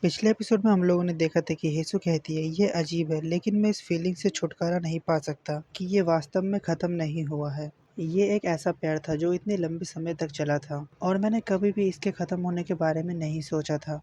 पिछले एपिसोड में हम लोगों ने देखा था कि हेसु कहती है ये अजीब है, लेकिन मैं इस फीलिंग से छुटकारा नहीं पा सकता कि ये वास्तव में खत्म नहीं हुआ है। ये एक ऐसा प्यार था जो इतने लंबे समय तक चला था और मैंने कभी भी इसके खत्म होने के बारे में नहीं सोचा था।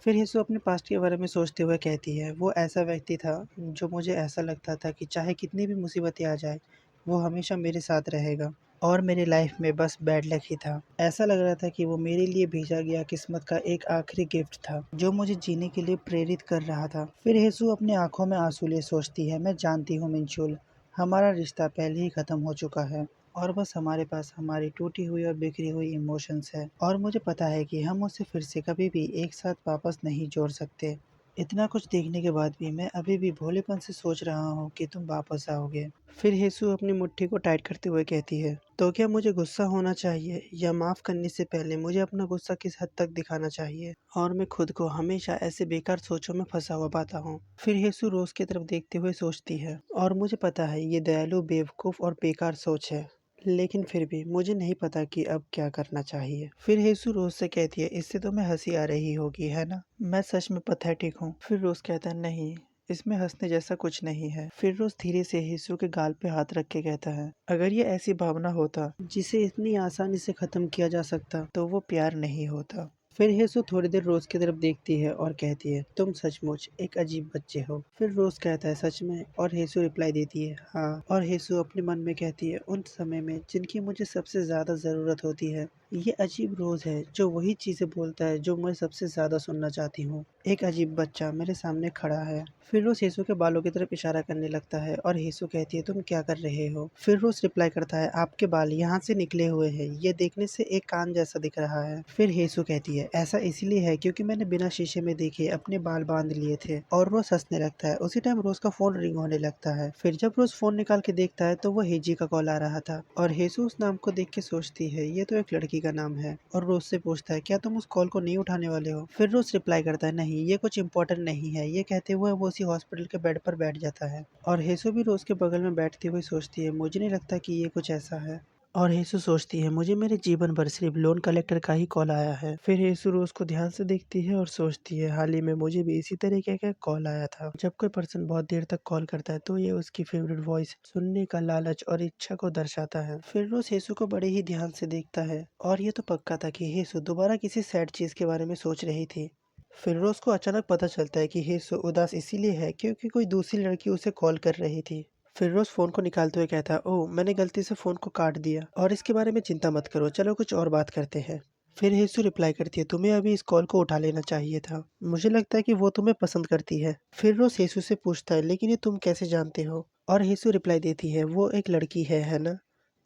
फिर हेसु अपने पास्ट के बारे में सोचते हुए कहती है वो ऐसा व्यक्ति था जो मुझे ऐसा लगता था कि चाहे कितनी भी मुसीबतें आ जाए वो हमेशा मेरे साथ रहेगा और मेरी लाइफ में बस बैड लक ही था। ऐसा लग रहा था कि वो मेरे लिए भेजा गया किस्मत का एक आखिरी गिफ्ट था जो मुझे जीने के लिए प्रेरित कर रहा था। फिर हेसु अपनी आंखों में आंसू लिए सोचती है मैं जानती हूँ मिंचुल, हमारा रिश्ता पहले ही खत्म हो चुका है और बस हमारे पास हमारी टूटी हुई और बिखरी हुई इमोशंस है और मुझे पता है कि हम उसे फिर से कभी भी एक साथ वापस नहीं जोड़ सकते। इतना कुछ देखने के बाद भी मैं अभी भी भोलेपन से सोच रहा हूँ कि तुम वापस आओगे। फिर हेसु अपनी मुट्ठी को टाइट करते हुए कहती है तो क्या मुझे गुस्सा होना चाहिए या माफ करने से पहले मुझे अपना गुस्सा किस हद तक दिखाना चाहिए और मैं खुद को हमेशा ऐसे बेकार सोचों में फंसा हुआ पाता हूँ। फिर हेसु रोज की तरफ देखते हुए सोचती है और मुझे पता है ये दयालु बेवकूफ और बेकार सोच है, लेकिन फिर भी मुझे नहीं पता कि अब क्या करना चाहिए। फिर हेसु रोज से कहती है इससे तो मैं हंसी आ रही होगी है ना, मैं सच में पैथेटिक हूँ। फिर रोज कहता है नहीं, इसमें हंसने जैसा कुछ नहीं है। फिर रोज धीरे से हेसु के गाल पे हाथ रख के कहता है अगर ये ऐसी भावना होता जिसे इतनी आसानी से खत्म किया जा सकता तो वो प्यार नहीं होता। फिर हेसु थोड़ी देर रोज की तरफ देखती है और कहती है तुम सचमुच एक अजीब बच्चे हो। फिर रोज कहता है सच में, और हेसु रिप्लाई देती है हाँ, और हेसु अपने मन में कहती है उन समय में जिनकी मुझे सबसे ज्यादा जरूरत होती है ये अजीब रोज है जो वही चीजें बोलता है जो मैं सबसे ज्यादा सुनना चाहती हूँ। एक अजीब बच्चा मेरे सामने खड़ा है। फिर रोज हेसु के बालों की तरफ इशारा करने लगता है और हेसु कहती है तुम क्या कर रहे हो। फिर रोज रिप्लाई करता है आपके बाल यहाँ से निकले हुए हैं, ये देखने से एक कान जैसा दिख रहा है। फिर हेसु कहती है ऐसा इसलिए है क्योंकि मैंने बिना शीशे में देखे अपने बाल बांध लिए थे। और रोज हंसने लगता है। उसी टाइम रोज का फोन रिंग होने लगता है। फिर जब रोज फोन निकाल के देखता है तो वो हेजी का कॉल आ रहा था और हेसु उस नाम को देख के सोचती है ये तो एक लड़की का नाम है और रोज से पूछता है क्या तुम उस कॉल को नहीं उठाने वाले हो। फिर रोज रिप्लाई करता है नहीं ये कुछ इंपॉर्टेंट नहीं है। ये कहते हुए वो उसी हॉस्पिटल के बेड पर बैठ जाता है और हेसु भी रोज के बगल में बैठती हुई सोचती है मुझे नहीं लगता कि ये कुछ ऐसा है। और हेसु सोचती है मुझे मेरे जीवन भर सिर्फ लोन कलेक्टर का ही कॉल आया है। फिर हेसु रोज को ध्यान से देखती है और सोचती है हाल ही में मुझे भी इसी तरीके का कॉल आया था। जब कोई पर्सन बहुत देर तक कॉल करता है तो ये उसकी फेवरेट वॉइस सुनने का लालच और इच्छा को दर्शाता है। फिर रोज हेसु को बड़े ही ध्यान से देखता है और ये तो पक्का था कि हेसु दोबारा किसी सैड चीज के बारे में सोच रही थी। फिर रोज को अचानक पता चलता है कि हेसु उदास इसीलिए है क्योंकि कोई दूसरी लड़की उसे कॉल कर रही थी। फिर रोज फोन को निकालते हुए कहता है ओह मैंने गलती से फोन को काट दिया और इसके बारे में चिंता मत करो, चलो कुछ और बात करते हैं। फिर हेसु रिप्लाई करती है तुम्हें अभी इस कॉल को उठा लेना चाहिए था, मुझे लगता है कि वो तुम्हें पसंद करती है। फिर रोज हेसु से पूछता है लेकिन ये तुम कैसे जानते हो। और हेसु रिप्लाई देती है वो एक लड़की है ना।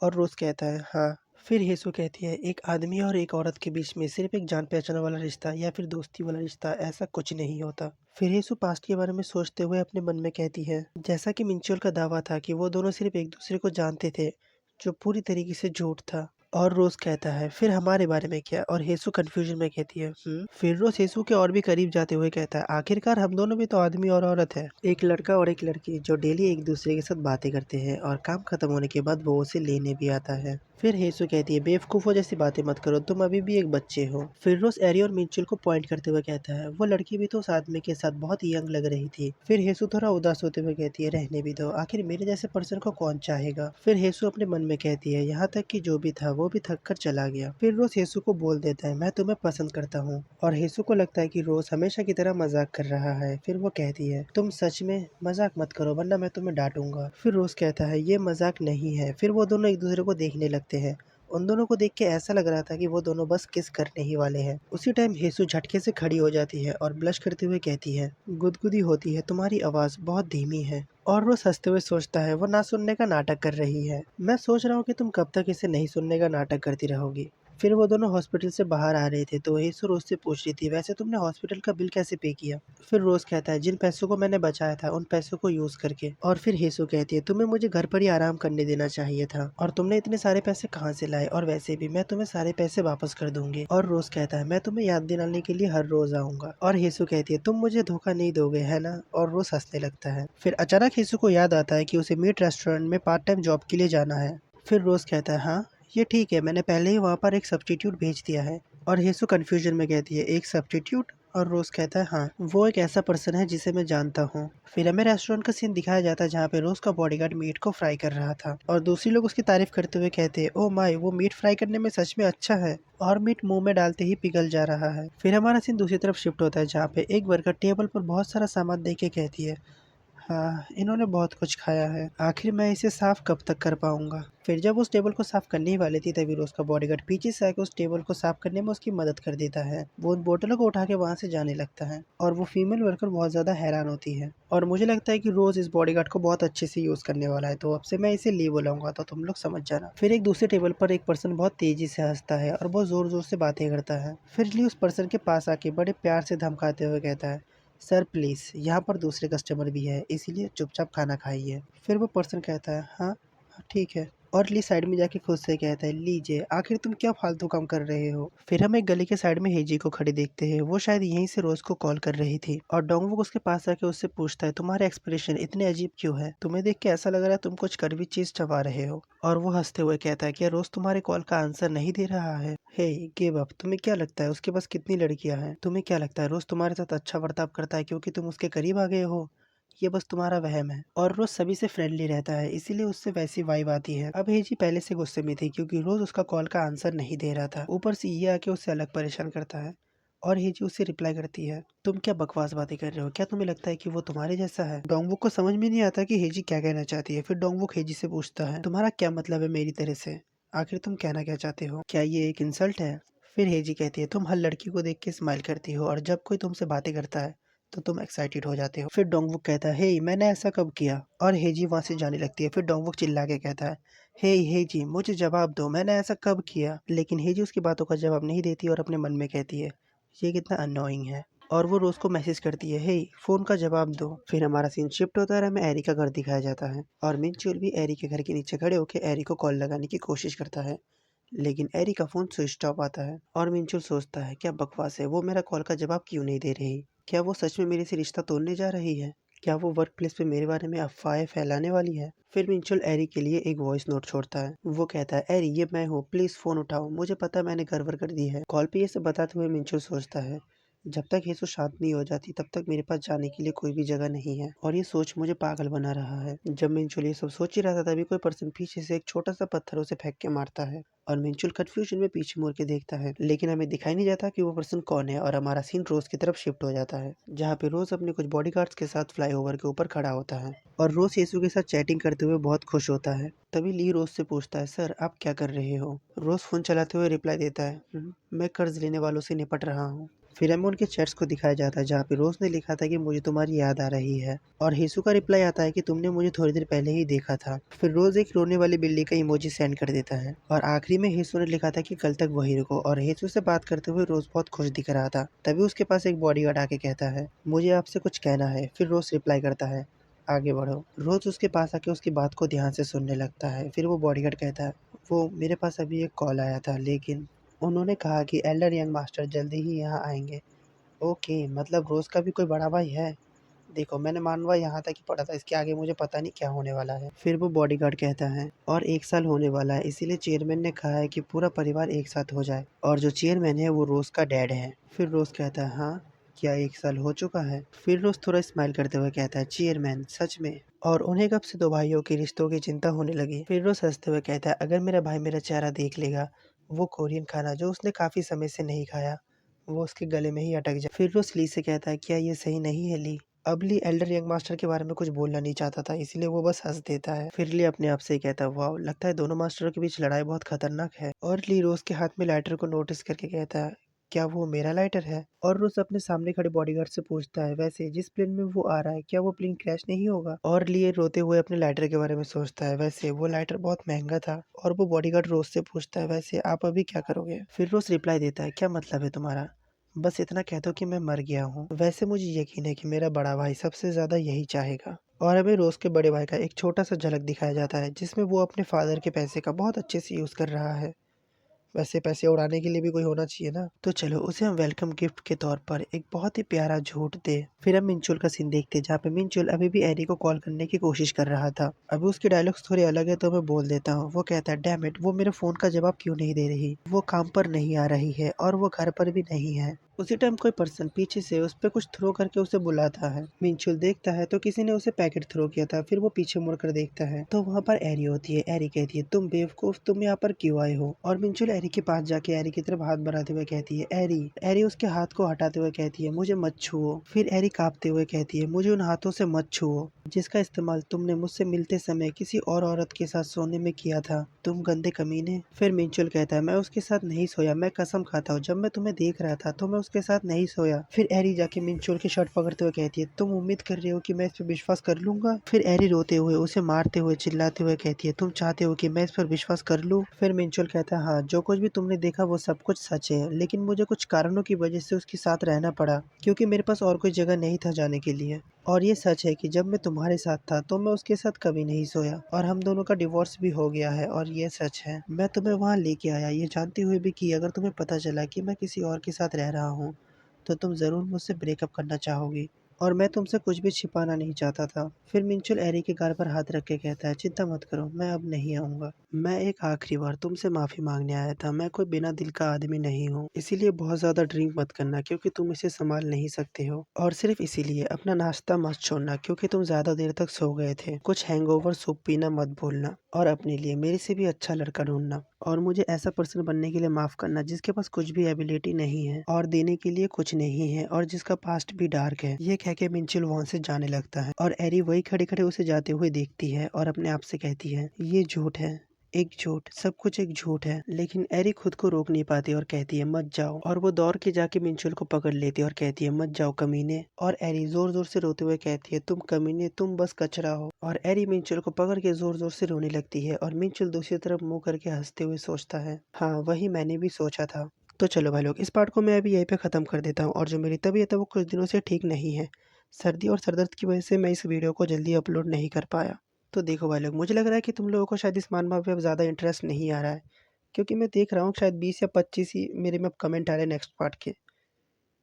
और रोज कहता है हाँ। फिर हेसु कहती है एक आदमी और एक औरत के बीच में सिर्फ एक जान पहचान वाला रिश्ता या फिर दोस्ती वाला रिश्ता ऐसा कुछ नहीं होता। फिर हेसु पास्ट के बारे में सोचते हुए अपने मन में कहती है जैसा कि मिंचुल का दावा था कि वो दोनों सिर्फ एक दूसरे को जानते थे, जो पूरी तरीके से झूठ था। और रोज कहता है फिर हमारे बारे में क्या, और हेसु कंफ्यूजन में कहती है फिर रोज हेसु के और भी करीब जाते हुए कहता है आखिरकार हम दोनों भी तो आदमी और औरत है, एक लड़का और एक लड़की जो डेली एक दूसरे के साथ बातें करते हैं और काम खत्म होने के बाद वो उसे लेने भी आता है। फिर हेसु कहती है बेवकूफों जैसी बातें मत करो, तुम अभी भी एक बच्चे हो। फिर रोज एरी और मिंचुल को पॉइंट करते हुए कहता है वो लड़की भी तो उस आदमी के साथ बहुत यंग लग रही थी। फिर हेसु थोड़ा उदास होते हुए कहती है रहने भी दो, आखिर मेरे जैसे पर्सन को कौन चाहेगा। फिर हेसु अपने मन में कहती है यहाँ तक कि जो भी था वो भी थक कर चला गया। फिर रोज हेसु को बोल देता है मैं तुम्हें पसंद करता हूँ और हेसु को लगता है कि रोज हमेशा की तरह मजाक कर रहा है। फिर वो कहती है तुम सच में मजाक मत करो वरना मैं तुम्हें डांटूंगा। फिर रोज कहता है ये मजाक नहीं है। फिर वो दोनों एक दूसरे को देखने लगते हैं। उन दोनों को देख के ऐसा लग रहा था कि वो दोनों बस किस करने ही वाले हैं। उसी टाइम हेसु झटके से खड़ी हो जाती है और ब्लश करते हुए कहती है गुदगुदी होती है, तुम्हारी आवाज बहुत धीमी है। और वो हंसते हुए सोचता है वो ना सुनने का नाटक कर रही है। मैं सोच रहा हूँ कि तुम कब तक इसे नहीं सुनने का नाटक करती रहोगी। फिर वो दोनों हॉस्पिटल से बाहर आ रहे थे तो हेसु रोज से पूछ रही थी वैसे तुमने हॉस्पिटल का बिल कैसे पे किया। फिर रोज कहता है जिन पैसों को मैंने बचाया था उन पैसों को यूज करके। और फिर हेसु कहती है तुम्हें मुझे घर पर ही आराम करने देना चाहिए था और तुमने इतने सारे पैसे कहाँ से लाए, और वैसे भी मैं तुम्हें सारे पैसे वापस कर दूंगी। और रोज कहता है मैं तुम्हें याद दिलाने के लिए हर रोज आऊंगा। और हेसु कहती है तुम मुझे धोखा नहीं दोगे है ना। और रोज हंसने लगता है। फिर अचानक हेसु को याद आता है कि उसे मीट रेस्टोरेंट में पार्ट टाइम जॉब के लिए जाना है। फिर रोज कहता है हाँ ये ठीक है, मैंने पहले ही वहाँ पर एक सब्स्टिट्यूट भेज दिया है। और हेसु कंफ्यूजन में कहती है एक सब्स्टिट्यूट, और रोज कहता है हाँ, वो एक ऐसा पर्सन है जिसे मैं जानता हूँ। फिर हमें रेस्टोरेंट का सीन दिखाया जाता है जहाँ पे रोज का बॉडीगार्ड मीट को फ्राई कर रहा था और दूसरी लोग उसकी तारीफ करते हुए कहते हैं ओ माय, वो मीट फ्राई करने में सच में अच्छा है। और मीट मुंह में डालते ही पिघल जा रहा है। फिर हमारा सीन दूसरी तरफ शिफ्ट होता है जहाँ पे एक वर्कर टेबल पर बहुत सारा सामान देख के कहती है हाँ, इन्होंने बहुत कुछ खाया है, आखिर मैं इसे साफ कब तक कर पाऊंगा। फिर जब उस टेबल को साफ करने ही वाली थी तभी उसका बॉडीगार्ड पीछे से आकर उस टेबल को साफ करने में उसकी मदद कर देता है। वो उन बोतलों को उठा के वहां से जाने लगता है और वो फीमेल वर्कर बहुत ज्यादा हैरान होती है और मुझे लगता है कि रोज इस बॉडीगार्ड को बहुत अच्छे से यूज करने वाला है, तो अब से मैं इसे ली बुलाऊंगा, तो तुम लोग समझ जाना। फिर एक दूसरे टेबल पर एक पर्सन बहुत तेजी से हंसता है और बहुत जोर जोर से बातें करता है। फिर ली उस पर्सन के पास आके बड़े प्यार से धमकाते हुए कहता है सर प्लीज़, यहाँ पर दूसरे कस्टमर भी है, इसीलिए चुपचाप खाना खाइए। फिर वो पर्सन कहता है हाँ हाँ, ठीक है। और ली साइड में जाके खुद से कहता है लीजिए, आखिर तुम क्या फालतू काम कर रहे हो। फिर हम एक गली के साइड में हेजी को खड़ी देखते हैं। वो शायद यहीं से रोज को कॉल कर रही थी और डोंगवुक उसके पास आके उससे पूछता है तुम्हारे एक्सप्रेशन इतने अजीब क्यों है, तुम्हें देख के ऐसा लग रहा है तुम कुछ कड़वी चीज चबा रहे हो। और वो हंसते हुए कहता है क्या रोज तुम्हारे कॉल का आंसर नहीं दे रहा है। हे गिव अप, तुम्हें क्या लगता है उसके पास कितनी लड़कियां हैं? तुम्हें क्या लगता है रोज तुम्हारे साथ अच्छा बर्ताव करता है क्योंकि तुम उसके करीब आ गए हो? ये बस तुम्हारा वहम है। और रोज सभी से फ्रेंडली रहता है इसीलिए उससे वैसी वाइब आती है। अब हेजी पहले से गुस्से में थी क्योंकि रोज उसका कॉल का आंसर नहीं दे रहा था, ऊपर से ये आके उससे अलग परेशान करता है। और हेजी उससे रिप्लाई करती है तुम क्या बकवास बातें कर रहे हो, क्या तुम्हें लगता है कि वो तुम्हारे जैसा है? डोंगवुक को समझ में नहीं आता कि हेजी क्या कहना चाहती है। फिर डोंगवुक हेजी से पूछता है तुम्हारा क्या मतलब है मेरी तरह से, आखिर तुम कहना क्या चाहते हो, क्या ये एक इंसल्ट है? फिर हेजी कहती है तुम हर लड़की को देख के स्माइल करती हो और जब कोई तुमसे बातें करता है तो तुम एक्साइटेड हो जाते हो। फिर डोंगवुक कहता है हे मैंने ऐसा कब किया, और हेजी वहां से जाने लगती है। फिर डोंगवुक चिल्ला के कहता है हे हेजी मुझे जवाब दो, मैंने ऐसा कब किया। लेकिन हेजी उसकी बातों का जवाब नहीं देती और अपने मन में कहती है ये कितना अनोइंग है। और वो रोज को मैसेज करती है हे फोन का जवाब दो। फिर हमारा सीन शिफ्ट होता है और हमें एरी का घर दिखाया जाता है और मिनचुल भी एरी के घर के नीचे खड़े होकर एरी को कॉल लगाने की कोशिश करता है। लेकिन एरी का फोन स्विच ऑफ आता है और मिंचुल सोचता है क्या बकवास है, वो मेरा कॉल का जवाब क्यों नहीं दे रही, क्या वो सच में मेरे से रिश्ता तोड़ने जा रही है, क्या वो वर्क प्लेस पे मेरे बारे में अफवाहें फैलाने वाली है। फिर मिंचुल एरी के लिए एक वॉइस नोट छोड़ता है। वो कहता है एरी ये मैं हूँ, प्लीज फोन उठाओ, मुझे पता है मैंने गड़बड़ कर दी है। कॉल पे ये सब बताते हुए मिंचुल सोचता है जब तक ये सो शांत नहीं हो जाती तब तक मेरे पास जाने के लिए कोई भी जगह नहीं है और ये सोच मुझे पागल बना रहा है। जब मिंचुल ये सब सोच ही रहा था तभी कोई पर्सन पीछे से एक छोटा सा पत्थर उसे फेंक के मारता है और मिंचुल कंफ्यूजन में पीछे मुड़ के देखता है, लेकिन हमें दिखाई नहीं जाता कि वो पर्सन कौन है। और हमारा सीन रोज की तरफ शिफ्ट हो जाता है जहाँ पे रोज अपने कुछ बॉडीगार्ड्स के साथ फ्लाईओवर के ऊपर खड़ा होता है और रोज यीशु के साथ चैटिंग करते हुए बहुत खुश होता है। तभी ली रोज से पूछता है सर आप क्या कर रहे हो। रोज फोन चलाते हुए रिप्लाई देता है मैं कर्ज लेने वालों से निपट रहा हूँ। फिर हमें उनके चैट्स को दिखाया जाता है जहाँ पे रोज ने लिखा था कि मुझे तुम्हारी याद आ रही है और हेसु का रिप्लाई आता है कि तुमने मुझे थोड़ी देर पहले ही देखा था। फिर रोज एक रोने वाली बिल्ली का इमोजी सेंड कर देता है और आखिरी में हेसु ने लिखा था कि कल तक वही रुको। और हेसु से बात करते हुए रोज बहुत खुश दिख रहा था। तभी उसके पास एक बॉडीगार्ड आके कहता है मुझे आपसे कुछ कहना है। फिर रोज रिप्लाई करता है आगे बढ़ो। रोज उसके पास आके उसकी बात को ध्यान से सुनने लगता है। फिर वो बॉडीगार्ड कहता है वो मेरे पास अभी एक कॉल आया था लेकिन उन्होंने कहा कि एल्डर यंग मास्टर जल्दी ही यहाँ आएंगे। ओके, मतलब रोज का भी कोई बड़ा भाई है। देखो मैंने मानवा यहाँ तक ही पढ़ा था, इसके आगे मुझे पता नहीं क्या होने वाला है। फिर वो बॉडीगार्ड कहता है और 1 साल होने वाला है इसीलिए चेयरमैन ने कहा है कि पूरा परिवार एक साथ हो जाए और जो चेयरमैन है वो रोज का डैड है। फिर रोज कहता है हाँ क्या 1 साल हो चुका है। फिर रोज थोड़ा स्माइल करते हुए कहता है चेयरमैन सच में, और उन्हें कब से 2 भाइयों के रिश्तों की चिंता होने लगी। फिर रोज हंसते हुए कहता है अगर मेरा भाई मेरा चेहरा देख लेगा, वो कोरियन खाना जो उसने काफी समय से नहीं खाया वो उसके गले में ही अटक जाए। फिर वो ली से कहता है क्या ये सही नहीं है ली। अब ली एल्डर यंग मास्टर के बारे में कुछ बोलना नहीं चाहता था इसलिए वो बस हंस देता है। फिर ली अपने आप से ही कहता है वाह लगता है दोनों मास्टरों के बीच लड़ाई बहुत खतरनाक है। और ली रोज के हाथ में लाइटर को नोटिस करके कहता है क्या वो मेरा लाइटर है। और रोज अपने सामने खड़े बॉडीगार्ड से पूछता है वैसे जिस प्लेन में वो आ रहा है क्या वो प्लेन क्रैश नहीं होगा। और लिए रोते हुए अपने लाइटर के बारे में सोचता है वैसे वो लाइटर बहुत महंगा था। और वो बॉडीगार्ड रोज से पूछता है वैसे आप अभी क्या करोगे। फिर रोज रिप्लाई देता है क्या मतलब है तुम्हारा, बस इतना कह दो कि मैं मर गया हूँ, वैसे मुझे यकीन है कि मेरा बड़ा भाई सबसे ज्यादा यही चाहेगा। और हमें रोज के बड़े भाई का एक छोटा सा झलक दिखाया जाता है जिसमें वो अपने फादर के पैसे का बहुत अच्छे से यूज कर रहा है। वैसे पैसे उड़ाने के लिए भी कोई होना चाहिए ना, तो चलो उसे हम वेलकम गिफ्ट के तौर पर एक बहुत ही प्यारा झूठ दे। फिर हम मिंचुल का सीन देखते हैं जहाँ पे मिंचुल अभी भी एरी को कॉल करने की कोशिश कर रहा था। अभी उसके डायलॉग्स थोड़े अलग है तो मैं बोल देता हूँ। वो कहता है डैम इट, वो मेरे फोन का जवाब क्यों नहीं दे रही, वो काम पर नहीं आ रही है और वो घर पर भी नहीं है। उसी टाइम कोई पर्सन पीछे से उस पे कुछ थ्रो करके उसे बुलाता है। मिंचुल देखता है तो किसी ने उसे पैकेट थ्रो किया था। फिर वो पीछे मुड़कर देखता है तो वहाँ पर एरी होती है। एरी कहती है, तुम बेवकूफ, तुम यहाँ पर क्यों आए हो? और मिंचुल एरी के पास जाके एरी की तरफ हाथ बढ़ाते हुए कहती है, एरी। एरी उसके हाथ को हटाते हुए कहती है, मुझे मत छुओ। फिर एरी कांपते हुए कहती है, मुझे उन हाथों से मत छुओ जिसका इस्तेमाल तुमने मुझसे मिलते समय किसी और औरत के साथ सोने में किया था, तुम गंदे कमीने। फिर मिंचुल कहता है, मैं उसके साथ नहीं सोया, मैं कसम खाता हूँ, जब मैं तुम्हें देख रहा था तो मैं उसके साथ नहीं सोया। फिर एरी जाके मिंचुल की शर्ट पकड़ते हुए कहती है, तुम उम्मीद कर रहे हो कि मैं इस पर विश्वास कर लूंगा? फिर एरी रोते हुए, उसे मारते हुए, चिल्लाते हुए कहती है, तुम चाहते हो कि मैं इस पर विश्वास कर लूं? फिर मिंचुल कहता है, हाँ, जो कुछ भी तुमने देखा वो सब कुछ सच है, लेकिन मुझे कुछ कारणों की वजह से उसके साथ रहना पड़ा, क्योंकि मेरे पास और कोई जगह नहीं था जाने के लिए। और ये सच है कि जब मैं तुम्हारे साथ था तो मैं उसके साथ कभी नहीं सोया, और हम दोनों का डिवोर्स भी हो गया है। और ये सच है, मैं तुम्हें वहाँ लेके आया ये जानते हुए भी कि अगर तुम्हें पता चला कि मैं किसी और के साथ रह रहा हूँ तो तुम ज़रूर मुझसे ब्रेकअप करना चाहोगी, और मैं तुमसे कुछ भी छिपाना नहीं चाहता था। फिर मिंचुल एरी के गाल पर हाथ रख के कहता है, चिंता मत करो, मैं अब नहीं आऊँगा। मैं एक आखिरी बार तुमसे माफ़ी मांगने आया था। मैं कोई बिना दिल का आदमी नहीं हूँ, इसीलिए बहुत ज़्यादा ड्रिंक मत करना क्योंकि तुम इसे संभाल नहीं सकते हो। और सिर्फ इसीलिए अपना नाश्ता मत छोड़ना क्योंकि तुम ज़्यादा देर तक सो गए थे। कुछ हैंगओवर सूप पीना मत भूलना, और अपने लिए मेरे से भी अच्छा लड़का ढूंढना, और मुझे ऐसा पर्सन बनने के लिए माफ़ करना जिसके पास कुछ भी एबिलिटी नहीं है और देने के लिए कुछ नहीं है और जिसका पास्ट भी डार्क है। ये कह के मिंचुल वहाँ से जाने लगता है और एरी वही खड़े खड़े उसे जाते हुए देखती है और अपने आप से कहती है, ये झूठ है, एक झूठ, सब कुछ एक झूठ है। लेकिन एरी खुद को रोक नहीं पाती और कहती है, मत जाओ। और वो दौड़ के जाके मिंचुल को पकड़ लेती है और कहती है, मत जाओ कमीने। और एरी जोर जोर से रोते हुए कहती है, तुम कमीने, तुम बस कचरा हो। और एरी मिंचुल को पकड़ के जोर जोर से रोने लगती है और मिंचुल दूसरी तरफ मुंह करके हंसते हुए सोचता है, हाँ, वही मैंने भी सोचा था। तो चलो भाई लोग, इस पार्ट को मैं अभी यहीं पे ख़त्म कर देता हूँ। और जो मेरी तबीयत है वो कुछ दिनों से ठीक नहीं है। सर्दी और सरदर्द की वजह से मैं इस वीडियो को जल्दी अपलोड नहीं कर पाया। तो देखो भाई लोग, मुझे लग रहा है कि तुम लोगों को शायद इस मानवा पे अब ज़्यादा इंटरेस्ट नहीं आ रहा है, क्योंकि मैं देख रहा हूँ शायद 20 या 25 ही मेरे में कमेंट आ रहे हैं नेक्स्ट पार्ट के।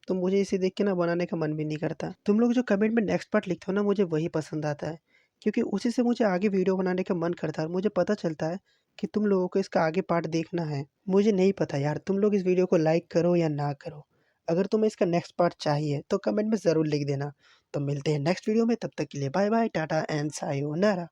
तो मुझे इसे देख के ना बनाने का मन भी नहीं करता। तुम लोग जो कमेंट में नेक्स्ट पार्ट लिखते हो ना, मुझे वही पसंद आता है, क्योंकि उसी से मुझे आगे वीडियो बनाने का मन करता है और मुझे पता चलता है कि तुम लोगों को इसका आगे पार्ट देखना है। मुझे नहीं पता यार, तुम लोग इस वीडियो को लाइक करो या ना करो। अगर तुम्हें इसका नेक्स्ट पार्ट चाहिए तो कमेंट में ज़रूर लिख देना। तो मिलते हैं नेक्स्ट वीडियो में, तब तक के लिए bye bye, tata and sayonara.